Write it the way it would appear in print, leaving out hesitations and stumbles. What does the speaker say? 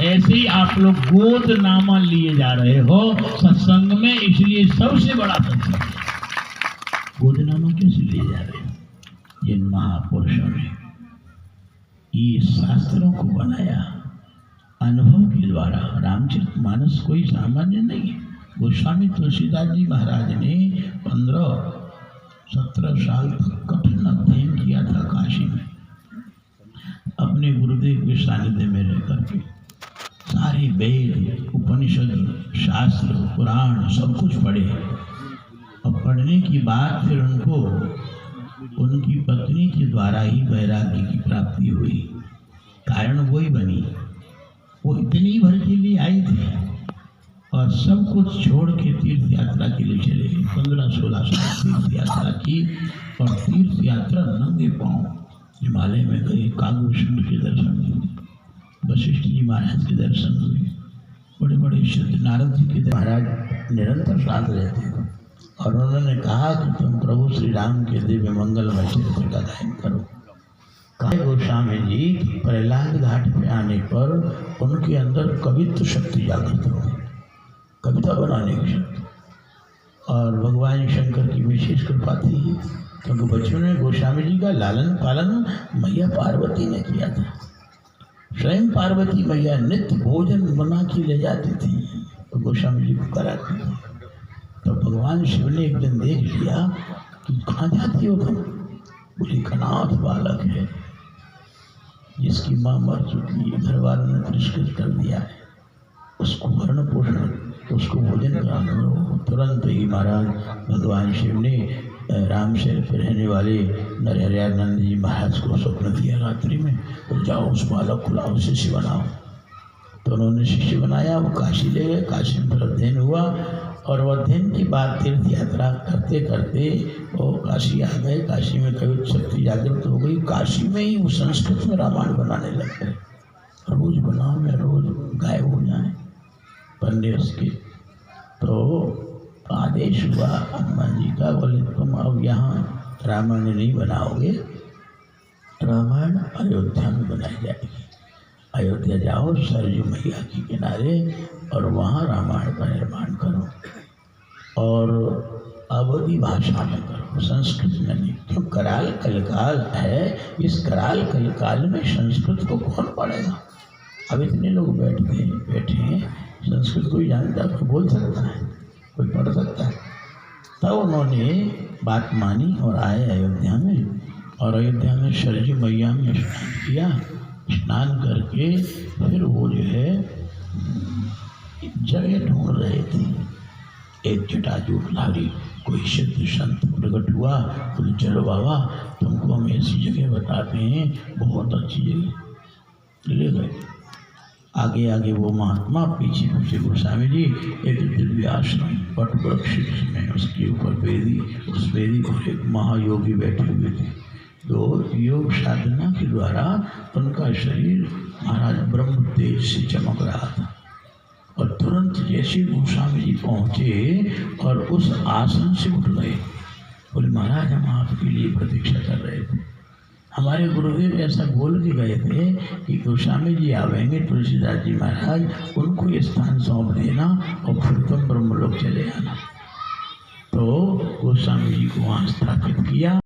ऐसे ही आप लोग गोदनामा लिए जा रहे हो सत्संग में, इसलिए सबसे बड़ा सत्संग है। गोदनामा कैसे लिए जा रहे हो? जिन महापुरुषों ने ये शास्त्रों को बनाया अनुभव के द्वारा, रामचरितमानस कोई सामान्य नहीं है। गोस्वामी तुलसीदास जी महाराज ने 15-17 साल तक कठिन अध्ययन किया था काशी में, अपने गुरुदेव के सानिध्य में रह करके सारे वेद, उपनिषद, शास्त्र, पुराण सब कुछ पढ़े। और पढ़ने की बाद फिर उनको उनकी पत्नी के द्वारा ही वैराग्य की प्राप्ति हुई। कारण वही बनी, वो इतनी भर के लिए आई थी और सब कुछ छोड़ के तीर्थ यात्रा के लिए चले गए। 15-16 साल तीर्थ यात्रा की और तीर्थ यात्रा नंगे पांव हिमालय में गए। कागभूषण के दर्शन हुए, वशिष्ठ जी महाराज के दर्शन हुए, बड़े बड़े सिद्ध नारद जी के महाराज निरंतर साथ रहते थे। और उन्होंने कहा कि तुम प्रभु श्री राम के दिव्य मंगलमय चरित्र का गायन करो। कहा गोस्वामी जी प्रहलाद घाट पे आने पर उनके अंदर कवित्व शक्ति जागृत हो, कविता बनाने की शक्ति। और भगवान शंकर की विशेष कृपा थी, क्योंकि बच्चों ने गोस्वामी जी का लालन पालन मैया पार्वती ने किया था। स्वयं पार्वती मैया नित्य भोजन बना के ले जाती थी तो गोस्वामी जी को कराती थी। तो भगवान शिव ने एक दिन देख लिया कि कहाँ जाती हो तुम? बोली अनाथ बालक है जिसकी माँ मर चुकी है, घर वालों ने तिरस्कृत कर दिया है, उसको भरण पोषण, उसको भोजन कराना हो। तुरंत ही महाराज भगवान शिव ने रामशहर पर रहने वाले नरहरियानंद जी महाराज को स्वप्न दिया रात्रि में, तो जाओ उस बालक को लाओ, शिष्य बनाओ। तो उन्होंने शिष्य बनाया, वो काशी ले गए। काशी में अध्ययन हुआ और वो अध्ययन के बाद तीर्थ यात्रा करते करते वो काशी आ गए। काशी में कवित्व शक्ति जागृत हो गई। काशी में ही वो संस्कृत में रामायण बनाने लग गए। रोज बनाओ या रोज गायब हो जाए पन्ने उसके। तो आदेश हुआ हनुमान जी का, बोले तुम अब यहाँ रामायण नहीं बनाओगे, रामायण अयोध्या में बनाई जाएगी। अयोध्या जाओ सरयू मैया के किनारे और वहाँ रामायण का निर्माण करो और अवधी भाषा में करो, संस्कृत में नहीं। क्यों? कराल कलकाल है, इस कराल कलकाल में संस्कृत को कौन पढ़ेगा? अब इतने लोग बैठे हैं, संस्कृत कोई जानता है, कोई बोल सकता है, कोई पढ़ सकता है? तब उन्होंने बात मानी और आए अयोध्या में। और अयोध्या में सरयू मैया में स्नान किया। स्नान करके फिर वो जो है जगह ढूंढ रहे थे। एक जटाजूटधारी कोई सिद्ध संत प्रकट हुआ, बोले चलो बाबा तुमको हम ऐसी जगह बताते हैं, बहुत अच्छी जगह। ले गए। आगे आगे वो महात्मा, पीछे पीछे गोस्वामी जी एक दिव्य आश्रम वट वृक्ष में, उसके ऊपर वेदी, उस वेदी पर एक महायोगी बैठे हुए थे। तो योग साधना के द्वारा उनका शरीर महाराज ब्रह्म तेज से चमक रहा था। और तुरंत जैसे गोस्वामी जी पहुँचे और उस आसन से उठ गए, बोले महाराज हम आपके लिए प्रतीक्षा कर रहे थे। हमारे गुरुदेव ऐसा बोल के गए थे कि गोस्वामी जी आवेंगे, तुलसीदास जी महाराज उनको ये स्थान सौंप देना और फिर तुम ब्रह्मलोक चले आना। तो गोस्वामी जी को वहाँ स्थापित किया।